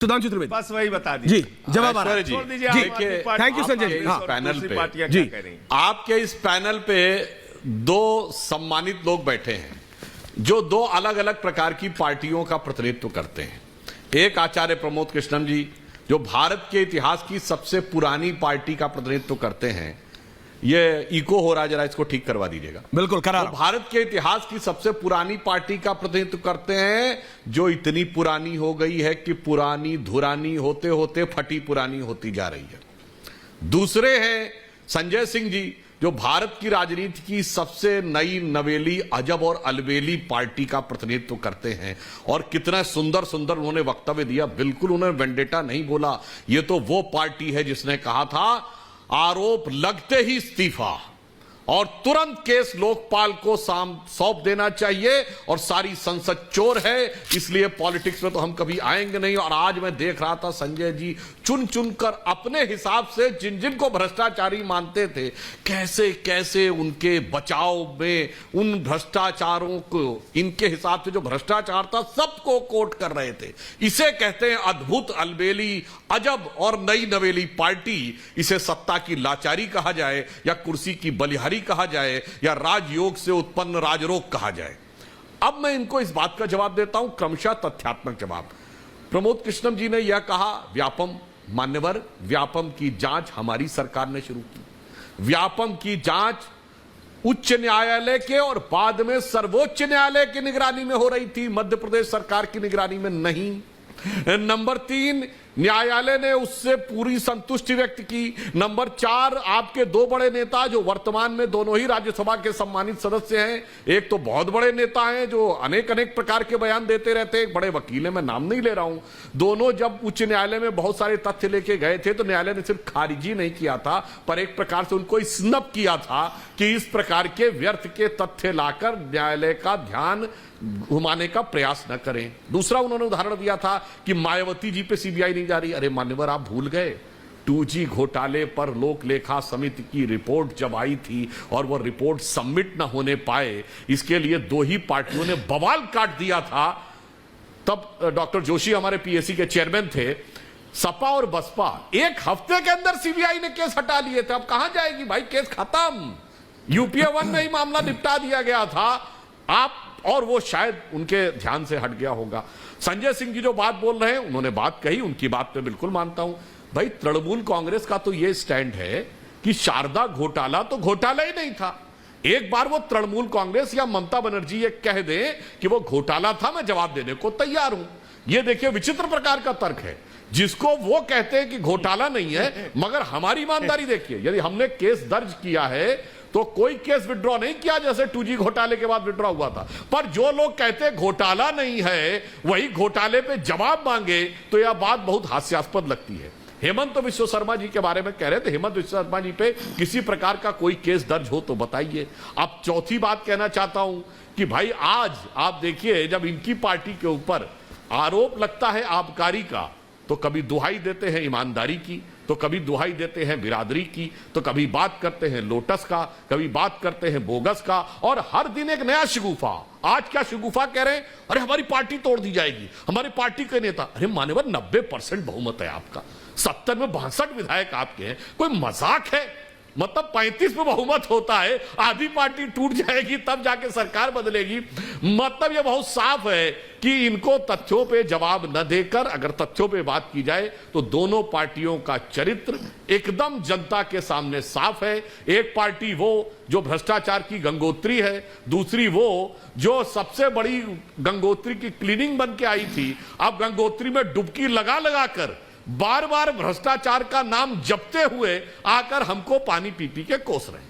सुधांशु त्रिवेदी बस वही बता दीजिए जी, जवाब आ रहा है। छोड़ दीजिए। जी, थैंक यू संजय जी। हाँ, पैनल पे जी, आपके इस पैनल पे दो सम्मानित लोग बैठे हैं जो दो अलग अलग प्रकार की पार्टियों का प्रतिनिधित्व करते हैं। एक आचार्य प्रमोद कृष्णम जी जो भारत के इतिहास की सबसे पुरानी पार्टी का प्रतिनिधित्व करते हैं। ये इको हो रहा है, जरा इसको ठीक करवा दीजिएगा। बिल्कुल करा। तो भारत के इतिहास की सबसे पुरानी पार्टी का प्रतिनिधित्व करते हैं जो इतनी पुरानी हो गई है कि पुरानी धुरानी होते होते फटी पुरानी होती जा रही है। दूसरे हैं संजय सिंह जी जो भारत की राजनीति की सबसे नई नवेली अजब और अलबेली पार्टी का प्रतिनिधित्व करते हैं। और कितना सुंदर सुंदर उन्होंने वक्तव्य दिया। बिल्कुल उन्होंने वेंडेटा नहीं बोला। ये तो वो पार्टी है जिसने कहा था आरोप लगते ही इस्तीफा और तुरंत केस लोकपाल को सौंप देना चाहिए और सारी संसद चोर है, इसलिए पॉलिटिक्स में तो हम कभी आएंगे नहीं। और आज मैं देख रहा था संजय जी चुन चुनकर अपने हिसाब से जिन जिन को भ्रष्टाचारी मानते थे कैसे कैसे उनके बचाव में उन भ्रष्टाचारों को इनके हिसाब से जो भ्रष्टाचार था सबको कोट कर रहे थे। इसे कहते हैं अद्भुत अलबेली अजब और नई नवेली पार्टी। इसे सत्ता की लाचारी कहा जाए या कुर्सी की बलिहारी कहा जाए या राजयोग से उत्पन्न राजरोग कहा जाए। अब मैं इनको इस बात का जवाब देता हूं, क्रमशः तथ्यात्मक जवाब। प्रमोद कृष्णम जी ने यह कहा व्यापम, मान्यवर व्यापम की जांच हमारी सरकार ने शुरू की। व्यापम की जांच उच्च न्यायालय के और बाद में सर्वोच्च न्यायालय की निगरानी में हो रही थी, मध्य प्रदेश सरकार की निगरानी में नहीं। नंबर 3, न्यायालय ने उससे पूरी संतुष्टि व्यक्त की। नंबर 4, आपके दो बड़े नेता जो वर्तमान में दोनों ही राज्यसभा के सम्मानित सदस्य हैं, एक तो बहुत बड़े नेता हैं जो अनेक अनेक प्रकार के बयान देते रहते हैं, एक बड़े वकील हैं, मैं नाम नहीं ले रहा हूं। दोनों जब उच्च न्यायालय में बहुत सारे तथ्य लेके गए थे तो न्यायालय ने सिर्फ खारिजी नहीं किया था पर एक प्रकार से उनको स्नब किया था कि इस प्रकार के व्यर्थ के तथ्य लाकर न्यायालय का ध्यान घुमाने का प्रयास न करें। दूसरा उन्होंने उदाहरण दिया था कि मायावती जी पे सीबीआई नहीं जा रही। अरे मान्यवर आप भूल गए 2G घोटाले पर लोक लेखा समिति की रिपोर्ट जब आई थी और वह रिपोर्ट सबमिट न होने पाए, इसके लिए दो ही पार्टियों ने बवाल काट दिया था। तब डॉक्टर जोशी हमारे पीएससी के चेयरमैन थे। सपा और बसपा एक हफ्ते के अंदर सीबीआई ने केस हटा लिए थे। अब कहां जाएगी भाई, केस खत्म। यूपीए 1 में ही मामला निपटा दिया गया था आप, और वो शायद उनके ध्यान से हट गया होगा। संजय सिंह जी जो बात बोल रहे हैं उन्होंने बात कही, उनकी बात पे बिल्कुल मानता हूं। भाई तृणमूल कांग्रेस का तो ये स्टैंड है कि शारदा घोटाला तो घोटाला ही नहीं था। एक बार वो तृणमूल कांग्रेस या ममता बनर्जी ये कह दें कि वो घोटाला था, मैं जवाब देने को तैयार हूं। ये देखिए विचित्र प्रकार का तर्क है, जिसको वो कहते हैं कि घोटाला नहीं है, मगर हमारी ईमानदारी देखिए। यदि हमने केस दर्ज किया है तो कोई केस विड्रॉ नहीं किया जैसे 2G घोटाले के बाद विड्रॉ हुआ था। पर जो लोग कहते हैं घोटाला नहीं है वही घोटाले पे जवाब मांगे तो यह बात बहुत हास्यास्पद लगती है। हेमंत विश्व शर्मा जी के बारे में कह रहे थे, हेमंत विश्व शर्मा जी पे किसी प्रकार का कोई केस दर्ज हो तो बताइए। अब चौथी बात कहना चाहता हूं कि भाई आज आप देखिए जब इनकी पार्टी के ऊपर आरोप लगता है आबकारी का तो कभी दुहाई देते हैं ईमानदारी की, तो कभी दुहाई देते हैं बिरादरी की, तो कभी बात करते हैं लोटस का, कभी बात करते हैं बोगस का, और हर दिन एक नया शगुफा। आज क्या शगुफा कह रहे हैं, अरे हमारी पार्टी तोड़ दी जाएगी, हमारी पार्टी के नेता। अरे मान्यवर 90% बहुमत है आपका, 70 में 62 विधायक आपके हैं, कोई मजाक है? मतलब 35 में बहुमत होता है, आधी पार्टी टूट जाएगी तब जाके सरकार बदलेगी। मतलब यह बहुत साफ है कि इनको तथ्यों पे जवाब न देकर अगर तथ्यों पे बात की जाए तो दोनों पार्टियों का चरित्र एकदम जनता के सामने साफ है। एक पार्टी वो जो भ्रष्टाचार की गंगोत्री है, दूसरी वो जो सबसे बड़ी गंगोत्री की क्लीनिंग बन के आई थी, अब गंगोत्री में डुबकी लगा लगा कर बार बार भ्रष्टाचार का नाम जपते हुए आकर हमको पानी पी पी के कोस रहे हैं।